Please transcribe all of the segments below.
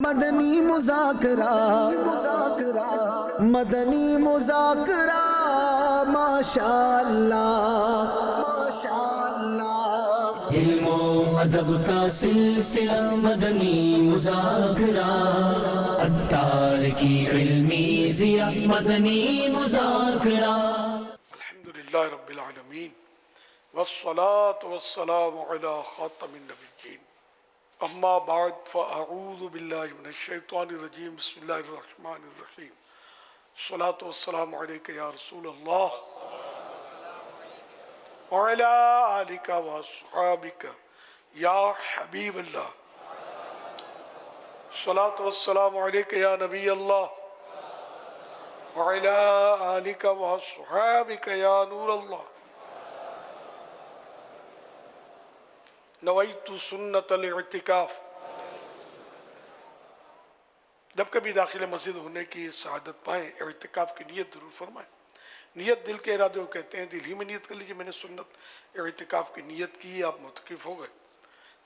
مدنی مذاکرہ مدنی مذاکرہ ماشاء اللہ ماشاء اللہ، علم و ادب کا سلسلہ مدنی مذاکرہ، عطار کی علمی ضیاء مدنی مذاکرہ۔ الحمدللہ رب العالمین والصلاة والسلام علی خاتم النبیین، اما بعد فاعوذ باللہ من الشیطان الرجیم، بسم اللہ الرحمن الرحیم، الصلاة والسلام علیک یا رسول اللہ وعلی آلک واصحابک یا حبیب اللہ، الصلاة والسلام علیک یا نبی اللہ وعلی آلک واصحابک یا نور اللہ، نویت سنت الاعتکاف۔ جب کبھی داخل مسجد ہونے کی سعادت پائیں، اعتکاف کی نیت ضرور فرمائیں۔ نیت دل کے ارادے کو کہتے ہیں، دل ہی میں نیت کر لیجیے میں نے سنت اعتکاف کی نیت کی، آپ متقف ہو گئے۔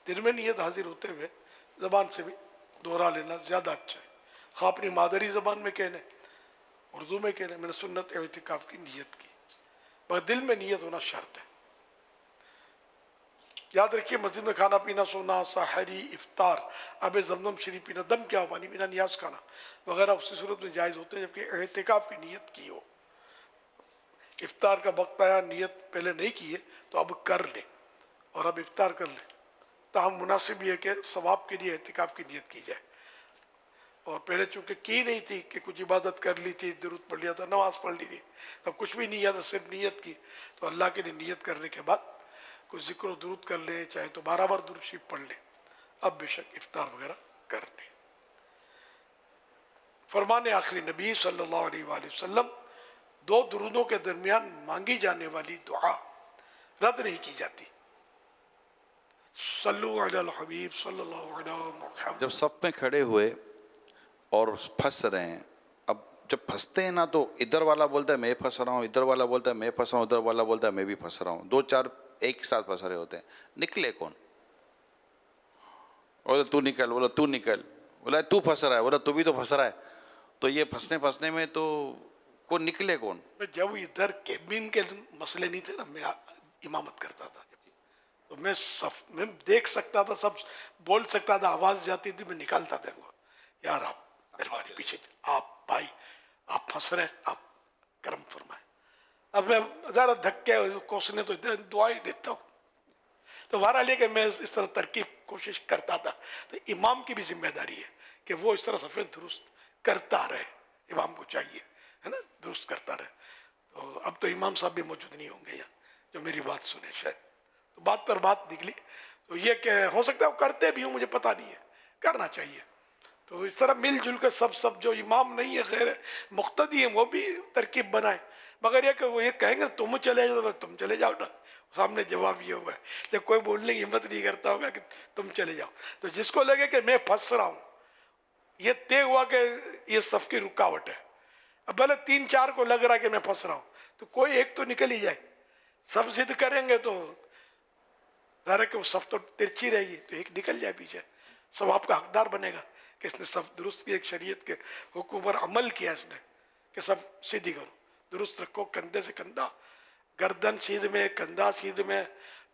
دل میں نیت حاضر ہوتے ہوئے زبان سے بھی دہرا لینا زیادہ اچھا ہے، خواہ اپنی مادری زبان میں کہہ لیں، اردو میں کہہ لیں میں نے سنت اعتکاف کی نیت کی، مگر دل میں نیت ہونا شرط ہے۔ یاد رکھیے، مسجد میں کھانا پینا، سونا، سحری، افطار، آب زمزم شریف پینا، دم کیا پانی پینا، نیاز کھانا وغیرہ اسی صورت میں جائز ہوتے ہیں جبکہ اعتکاف کی نیت کی ہو۔ افطار کا وقت آیا، نیت پہلے نہیں کی ہے تو اب کر لیں اور اب افطار کر لیں، تاہم مناسب یہ کہ ثواب کے لیے اعتکاف کی نیت کی جائے، اور پہلے چونکہ کی نہیں تھی کہ کچھ عبادت کر لی تھی، درود پڑھ لیا تھا، نماز پڑھ لی تھی، تب کچھ بھی نہیں یاد، صرف نیت کی، تو اللہ کے لیے نیت کرنے کے بعد کوئی ذکر و درود کر لیں، چاہے تو 12 بار درود شریف پڑھ لیں، اب بے شک افطار وغیرہ کر لیں۔ فرمان آخری نبی صلی اللہ علیہ وآلہ وسلم، دو درودوں کے درمیان مانگی جانے والی دعا رد نہیں کی جاتی۔ صلو علی الحبیب صلی اللہ علیہ محمد۔ جب صف میں کھڑے ہوئے اور پھنس رہے ہیں، اب جب پھنستے ہیں نا تو ادھر والا بولتا ہے میں پھنس رہا ہوں، ادھر والا بولتا ہے میں پھنس رہا ہوں، ادھر والا بولتا ہے میں بھی پھنس رہا ہوں، دو چار ایک ساتھ پھنس رہے ہوتے ہیں، نکلے کون؟ بولا تو نکل، بولا تو نکل، بولا تو پھنس رہا ہے، بولا تو بھی تو پھنس رہا ہے، تو یہ پھنسنے میں تو کوئی نکلے کون؟ جب ادھر کیبن کے مسئلے نہیں تھے نا، میں امامت کرتا تھا تو میں صف میں دیکھ سکتا تھا، سب بول سکتا تھا، آواز جاتی تھی، میں نکالتا تھا یار آپ مہربانی پیچھے، آپ بھائی آپ پھنس رہے ہیں، آپ کرم فرمائیں۔ اب میں ذرا دھکے کوسنے تو دعائیں دیتا ہوں، تو بہرحال یہ کہ میں اس طرح ترکیب کوشش کرتا تھا۔ تو امام کی بھی ذمہ داری ہے کہ وہ اس طرح صفیں درست کرتا رہے، امام کو چاہیے ہے نا، درست کرتا رہے۔ تو اب تو امام صاحب بھی موجود نہیں ہوں گے یہاں جو میری بات سنے شاید، تو بات پر بات نکلی، تو یہ کہ ہو سکتا ہے وہ کرتے بھی ہوں، مجھے پتہ نہیں ہے، کرنا چاہیے۔ تو اس طرح مل جل کے سب جو امام نہیں ہے، غیر مقتدی ہیں، وہ بھی ترکیب بنائیں، مگر یہ کہ وہ یہ کہیں گے تم چلے جاؤ، تم چلے جاؤ نا، سامنے جواب یہ ہوا ہے، جب کوئی بولنے کی ہمت نہیں کرتا ہوگا کہ تم چلے جاؤ، تو جس کو لگے کہ میں پھنس رہا ہوں، یہ طے ہوا کہ یہ صف کی رکاوٹ ہے، اب بھلے 3-4 کو لگ رہا ہے کہ میں پھنس رہا ہوں، تو کوئی ایک تو نکل ہی جائے، سب ضد کریں گے تو ظاہر ہے کہ وہ صف تو ترچھی رہے گی، تو ایک نکل جائے پیچھے، سب آپ کا حقدار بنے گا کہ اس نے صف درست کی، ایک شریعت کے حکم پر عمل کیا اس نے کہ سب سیدھی کرو، درست رکھو، کندھے سے کندھا، گردن سیدھ میں، کندھا سیدھ میں،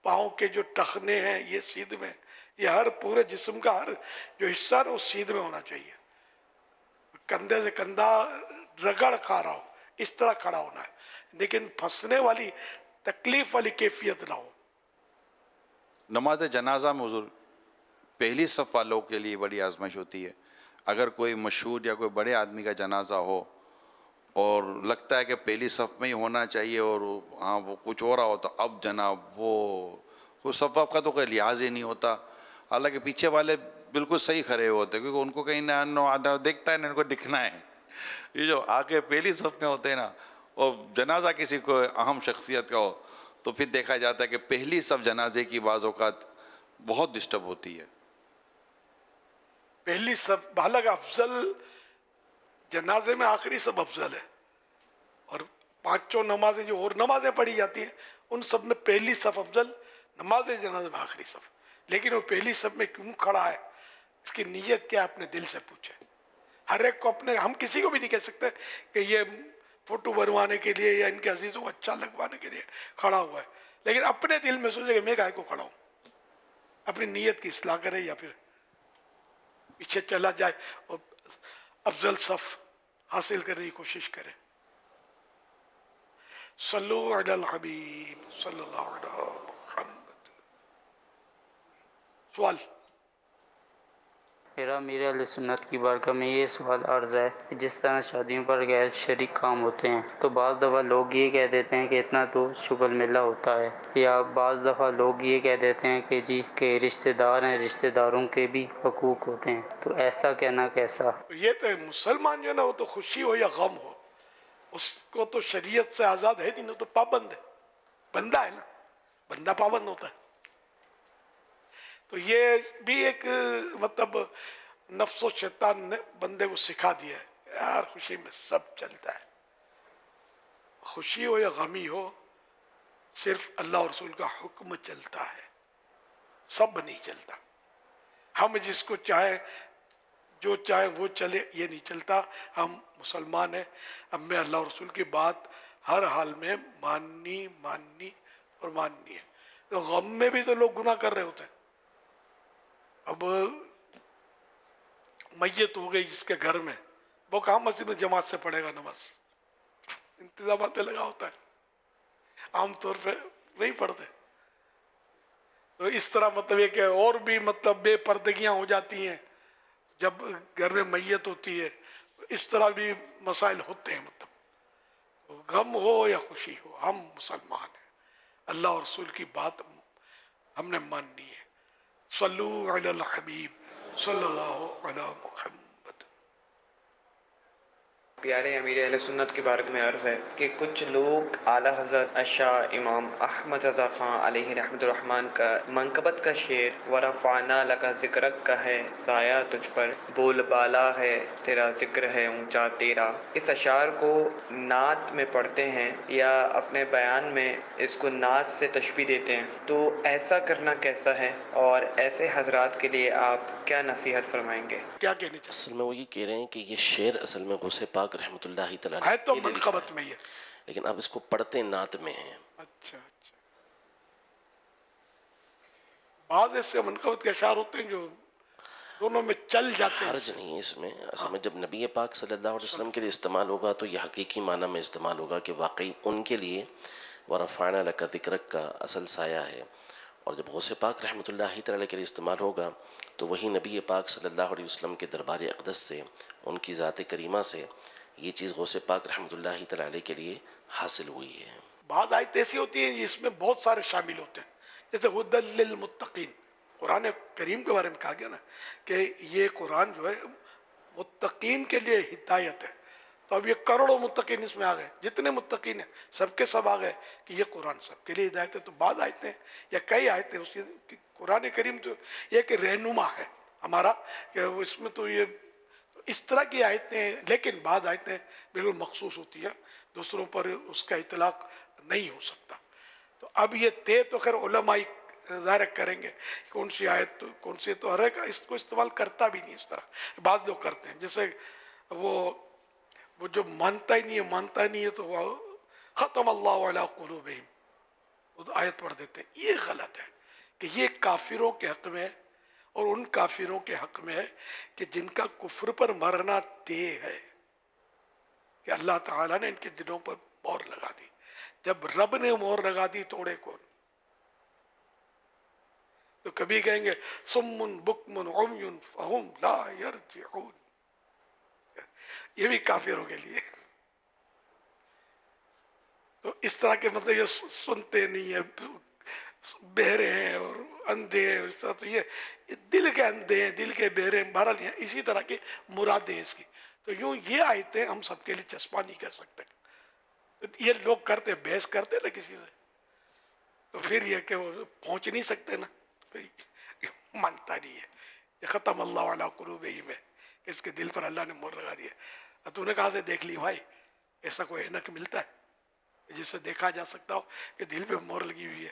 پاؤں کے جو ٹخنے ہیں یہ سیدھ میں، یہ ہر پورے جسم کا ہر جو حصہ ہے وہ سیدھ میں ہونا چاہیے، کندھے سے کندھا رگڑ کھا رہا ہو اس طرح کھڑا ہونا ہے، لیکن پھنسنے والی تکلیف والی کیفیت نہ ہو۔ نماز جنازہ میں حضور پہلی صف والوں کے لیے بڑی آزمائش ہوتی ہے۔ اگر کوئی مشہور یا کوئی بڑے آدمی کا جنازہ ہو اور لگتا ہے کہ پہلی صف میں ہی ہونا چاہیے اور ہاں وہ کچھ ہو رہا ہو، تو اب جناب وہ کوئی صف وف کا تو کوئی لحاظ ہی نہیں ہوتا، حالانکہ پیچھے والے بالکل صحیح کھڑے ہوتے ہیں کیونکہ ان کو کہیں نہ دیکھتا ہے نہ ان کو دکھنا ہے، یہ جو آگے پہلی صف میں ہوتے ہیں نا، اور جنازہ کسی کو اہم شخصیت کا ہو تو پھر دیکھا جاتا ہے کہ پہلی صف جنازے کی بعض اوقات بہت ڈسٹرب ہوتی ہے۔ پہلی صف حالانکہ افضل جنازے میں آخری صف افضل ہے، اور 5 نمازیں جو اور نمازیں پڑھی جاتی ہیں ان سب میں پہلی صف افضل، نماز جنازے میں آخری صف، لیکن وہ پہلی صف میں کیوں کھڑا ہے اس کی نیت کیا اپنے دل سے پوچھے. ہر ایک کو اپنے, ہم کسی کو بھی نہیں کہہ سکتے کہ یہ فوٹو بنوانے کے لیے یا ان کے عزیزوں کو اچھا لگوانے کے لیے کھڑا ہوا ہے, لیکن اپنے دل میں سوچے کہ میں کاہے کو کھڑا ہوں. اپنی نیت کی اصلاح کرے یا پھر پیچھے چلا جائے اور افضل صف حاصل کرنے کی کوشش کرے. صلو علی الحبیب صلی اللہ علیہ محمد. سوال. میرا امیر اہل سنت کی بارگاہ میں یہ سوال عرض ہے کہ جس طرح شادیوں پر غیر شریک کام ہوتے ہیں تو بعض دفعہ لوگ یہ کہہ دیتے ہیں کہ اتنا تو شغل میلہ ہوتا ہے, یا بعض دفعہ لوگ یہ کہہ دیتے ہیں کہ جی کہ رشتہ دار ہیں, رشتہ داروں کے بھی حقوق ہوتے ہیں, تو ایسا کہنا کیسا؟ یہ تو مسلمان جو ہے نا, وہ تو خوشی ہو یا غم ہو, اس کو تو شریعت سے آزاد ہے نہیں, وہ تو پابند ہے, بندہ ہے نا, بندہ پابند ہوتا ہے. تو یہ بھی ایک مطلب نفس و شیطان نے بندے کو سکھا دیا ہے, یار خوشی میں سب چلتا ہے, خوشی ہو یا غمی ہو صرف اللہ اور رسول کا حکم چلتا ہے, سب نہیں چلتا. ہم جس کو چاہیں جو چاہیں وہ چلے, یہ نہیں چلتا. ہم مسلمان ہیں, ہمیں اللہ اور رسول کی بات ہر حال میں ماننی اور ماننی ہے. تو غم میں بھی تو لوگ گناہ کر رہے ہوتے ہیں. اب میت ہو گئی جس کے گھر میں, وہ کہاں مسجد میں جماعت سے پڑھے گا نماز, انتظامات میں لگا ہوتا ہے, عام طور پہ نہیں پڑھتے. تو اس طرح مطلب یہ کہ اور بھی مطلب بے پردگیاں ہو جاتی ہیں جب گھر میں میت ہوتی ہے, اس طرح بھی مسائل ہوتے ہیں. مطلب تو غم ہو یا خوشی ہو, ہم مسلمان ہیں, اللہ اور رسول کی بات ہم نے ماننی ہے. صلو علی الحبیب صلی اللہ علی محمد. پیارے امیر اہل سنت کی بارگاہ میں عرض ہے کہ کچھ لوگ اعلیٰ حضرت الشاہ امام احمد رضا خان علیہ رحمۃ الرحمن کا منقبت کا شعر ورفعنا لک ذکرک کا ہے, سایہ تجھ پر بول بالا ہے تیرا, ذکر ہے اونچا تیرا, اس اشعار کو نعت میں پڑھتے ہیں یا اپنے بیان میں اس کو نعت سے تشبیہ دیتے ہیں. تو ایسا کرنا کیسا ہے, اور ایسے حضرات کے لیے آپ کیا نصیحت فرمائیں گے؟ کیا کہنے چاہتے اصل میں وہ یہ کہہ رہے ہیں کہ یہ شعر اصل میں غوث پاک رحمۃ اللہ تعالیٰ ہے تو کے لیے لکھا منقبت میں ہی ہے. لیکن اب اس کو پڑھتے نعت میں ہیں. اچھا اچھا, بعض ایسے منقبت کے اشعار ہوتے ہیں جو دونوں میں چل جاتے ہیں. حرج نہیں ہے اس میں. اصل میں جب نبی پاک صلی اللہ علیہ وسلم کے لیے استعمال ہوگا تو یہ حقیقی معنی میں استعمال ہوگا کہ واقعی ان کے لیے ورفعنا لک ذکرک کا اصل سایہ ہے. اور جب غوث پاک رحمۃ اللہ تعالیٰ کے لیے استعمال ہوگا تو وہی نبی پاک صلی اللہ علیہ وسلم کے دربار اقدس سے, ان کی ذات کریمہ سے یہ چیز غوث پاک رحمۃ اللہ تعالیٰ کے لیے حاصل ہوئی ہے. بعض آیت ایسی ہوتی ہیں جس میں بہت سارے شامل ہوتے ہیں, جیسے ہدی للمتقین, قرآن کریم کے بارے میں کہا گیا نا کہ یہ قرآن جو ہے متقین کے لیے ہدایت ہے. تو اب یہ کروڑوں متقین اس میں آ گئے, جتنے متقین ہیں سب کے سب آ گئے کہ یہ قرآن سب کے لیے ہدایت ہے. تو بعض آیتیں یا کئی آیتیں اس کی قرآن کریم تو یہ کہ رہنما ہے ہمارا, کہ اس میں تو یہ اس طرح کی آیتیں, لیکن بعض آیتیں بالکل مخصوص ہوتی ہیں, دوسروں پر اس کا اطلاق نہیں ہو سکتا. تو اب یہ تو خیر علماء ظاہر کریں گے کون سی آیت کون سی, تو ہر ایک اس کو استعمال کرتا بھی نہیں اس طرح. بعض لوگ کرتے ہیں, جیسے وہ جو مانتا ہی نہیں ہے تو وہ ختم اللہ علی قلوبہم, وہ تو آیت پڑھ دیتے ہیں. یہ غلط ہے کہ یہ کافروں کے حق میں ہے, اور ان کافروں کے حق میں ہے کہ جن کا کفر پر مرنا طے ہے, کہ اللہ تعالیٰ نے ان کے دلوں پر مہر لگا دی. جب رب نے مہر لگا دی توڑے کون؟ تو کبھی کہیں گے صم بکم عمی فہم لا یرجعون, یہ بھی کافروں کے لیے. تو اس طرح کے مطلب یہ سنتے نہیں ہیں, بہرے ہیں اور اندھے ہیں, اس طرح. تو یہ دل کے اندھے ہیں, دل کے بہرے ہیں, بہرحال ہیں اسی طرح کی مرادیں ہیں اس کی. تو یوں یہ آیتیں ہم سب کے لیے چسپاں نہیں کر سکتے. یہ لوگ کرتے, بحث کرتے نا کسی سے, تو پھر یہ کہ وہ پہنچ نہیں سکتے نا, پھر مانتا نہیں ہے. یہ ختم اللہ علی قلوبہم ہے, اس کے دل پر اللہ نے مہر لگا دیا. تو نے کہاں سے دیکھ لی بھائی؟ ایسا کوئی اینک ملتا ہے جس سے دیکھا جا سکتا ہو کہ دل پہ مہر لگی ہوئی ہے؟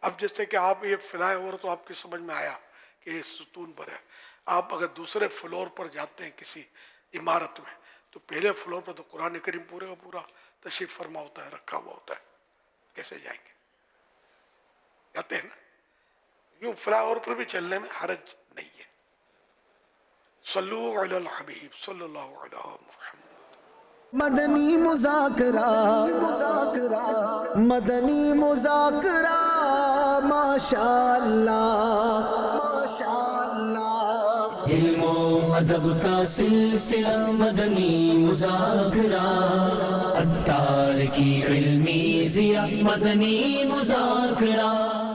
اب جیسے کہ آپ یہ فلائی اوور تو آپ کی سمجھ میں آیا کہ یہ ستون پر ہے. آپ اگر دوسرے فلور پر جاتے ہیں کسی عمارت میں تو پہلے فلور پر تو قرآن کریم پورے کا پورا تشریف فرما ہوتا ہے, رکھا ہوا ہوتا ہے. کیسے جائیں گے؟ جاتے ہیں نا. یوں فلائی اوور پر بھی چلنے میں حرج نہیں ہے. صلو علی الحبیب صلی اللہ علیہ محمد. مدنی مذاکرہ مدنی مذاکرہ ماشاء اللہ ماشاء اللہ. علم و ادب کا سلسلہ مدنی مذاکرہ, عطار کی علمی ضیاء مدنی مذاکرہ.